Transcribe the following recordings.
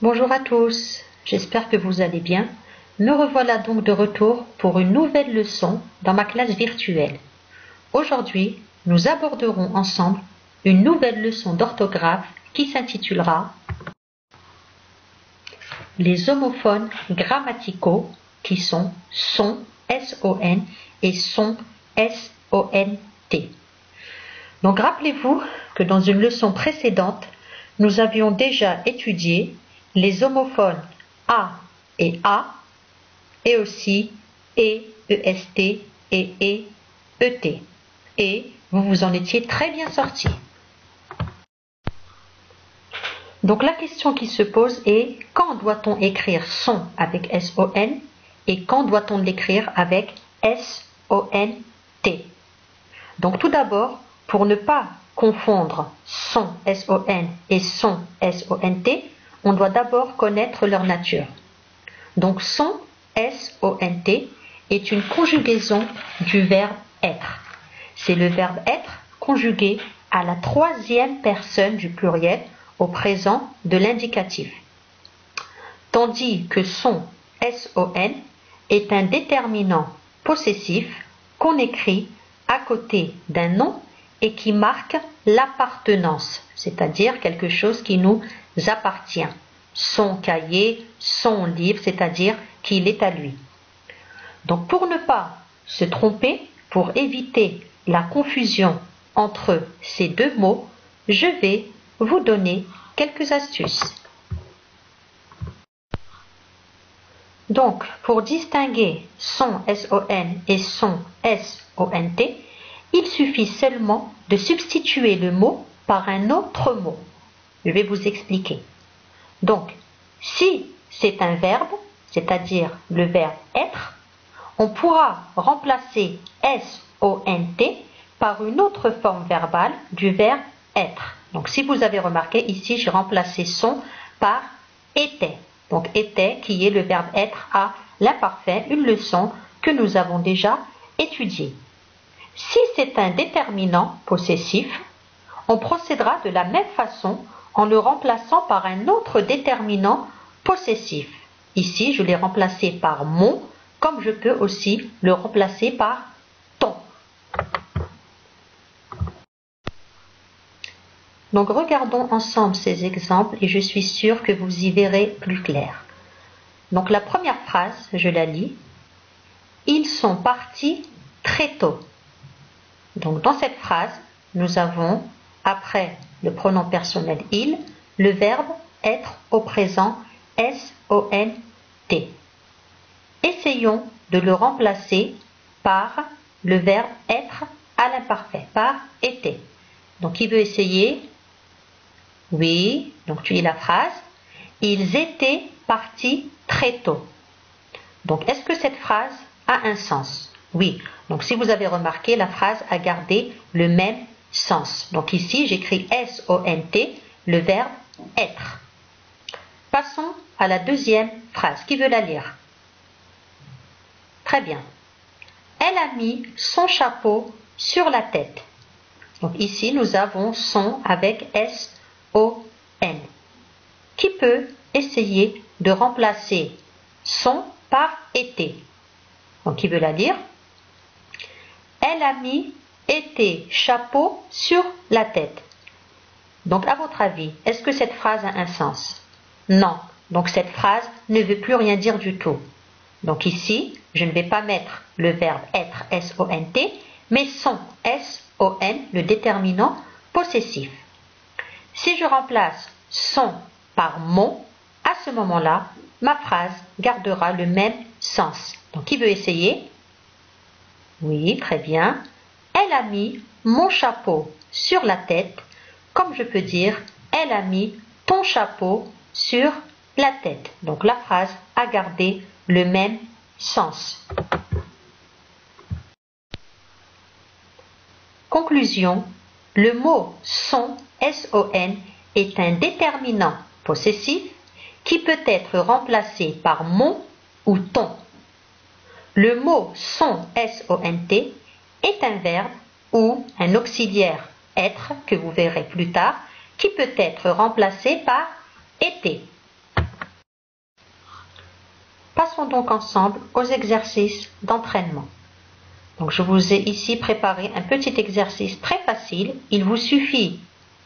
Bonjour à tous, j'espère que vous allez bien. Me revoilà donc de retour pour une nouvelle leçon dans ma classe virtuelle. Aujourd'hui, nous aborderons ensemble une nouvelle leçon d'orthographe qui s'intitulera les homophones grammaticaux qui sont son, S-O-N et son, S-O-N-T. Donc rappelez-vous que dans une leçon précédente, nous avions déjà étudié les homophones A et A, et aussi E, EST et E, ET. Et vous vous en étiez très bien sortis. Donc la question qui se pose est quand doit-on écrire son avec S-O-N et quand doit-on l'écrire avec S-O-N-T? Donc tout d'abord, pour ne pas confondre son S-O-N et son S-O-N-T, on doit d'abord connaître leur nature. Donc son S-O-N-T est une conjugaison du verbe être. C'est le verbe être conjugué à la troisième personne du pluriel au présent de l'indicatif. Tandis que son S-O-N est un déterminant possessif qu'on écrit à côté d'un nom et qui marque l'appartenance, c'est-à-dire quelque chose qui nous appartient. Son cahier, son livre, c'est-à-dire qu'il est à lui. Donc pour ne pas se tromper, pour éviter la confusion entre ces deux mots, je vais vous donner quelques astuces. Donc, pour distinguer son S-O-N et son S-O-N-T, il suffit seulement de substituer le mot par un autre mot. Je vais vous expliquer. Donc, si c'est un verbe, c'est-à-dire le verbe être, on pourra remplacer S-O-N-T par une autre forme verbale du verbe être. Donc, si vous avez remarqué, ici, j'ai remplacé son par était. Donc, était, qui est le verbe être à l'imparfait, une leçon que nous avons déjà étudiée. Si c'est un déterminant possessif, on procédera de la même façon en le remplaçant par un autre déterminant possessif. Ici, je l'ai remplacé par mon, comme je peux aussi le remplacer par ton. Donc regardons ensemble ces exemples et je suis sûre que vous y verrez plus clair. Donc la première phrase, je la lis. Ils sont partis très tôt. Donc dans cette phrase, nous avons, après le pronom personnel il, le verbe être au présent S-O-N-T. Essayons de le remplacer par le verbe être à l'imparfait, par était. Donc qui veut essayer? Oui, donc tu lis la phrase. Ils étaient partis très tôt. Donc est-ce que cette phrase a un sens? Oui. Donc si vous avez remarqué, la phrase a gardé le même sens. Donc ici, j'écris S-O-N-T, le verbe être. Passons à la deuxième phrase. Qui veut la lire? Très bien. Elle a mis son chapeau sur la tête. Donc ici, nous avons son avec S-O-N. Qui peut essayer de remplacer son par été? Donc qui veut la lire? Elle a mis été chapeau sur la tête. Donc à votre avis, est-ce que cette phrase a un sens? Non. Donc cette phrase ne veut plus rien dire du tout. Donc ici, je ne vais pas mettre le verbe être S-O-N-T, mais son S-O-N, le déterminant possessif. Si je remplace son par mon, à ce moment-là, ma phrase gardera le même sens. Donc qui veut essayer? Oui, très bien. Elle a mis mon chapeau sur la tête, comme je peux dire, elle a mis ton chapeau sur la tête. Donc la phrase a gardé le même sens. Conclusion, le mot son, S-O-N, est un déterminant possessif qui peut être remplacé par mon ou ton. Le mot son, S-O-N-T, est un verbe ou un auxiliaire être, que vous verrez plus tard, qui peut être remplacé par été. Passons donc ensemble aux exercices d'entraînement. Donc je vous ai ici préparé un petit exercice très facile. Il vous suffit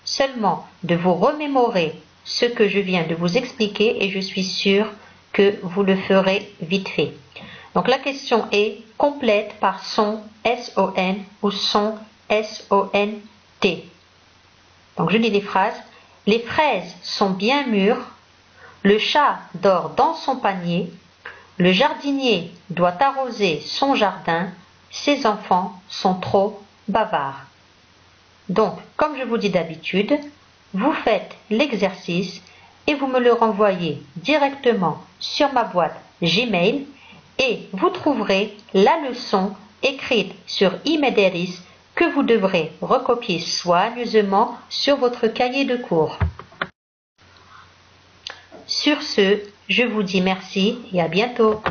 seulement de vous remémorer ce que je viens de vous expliquer et je suis sûre que vous le ferez vite fait. Donc la question est complète par son S-O-N ou son S-O-N-T. Donc je lis les phrases. Les fraises sont bien mûres. Le chat dort dans son panier. Le jardinier doit arroser son jardin. Ses enfants sont trop bavards. Donc, comme je vous dis d'habitude, vous faites l'exercice et vous me le renvoyez directement sur ma boîte Gmail et vous trouverez la leçon écrite sur iMederis que vous devrez recopier soigneusement sur votre cahier de cours. Sur ce, je vous dis merci et à bientôt.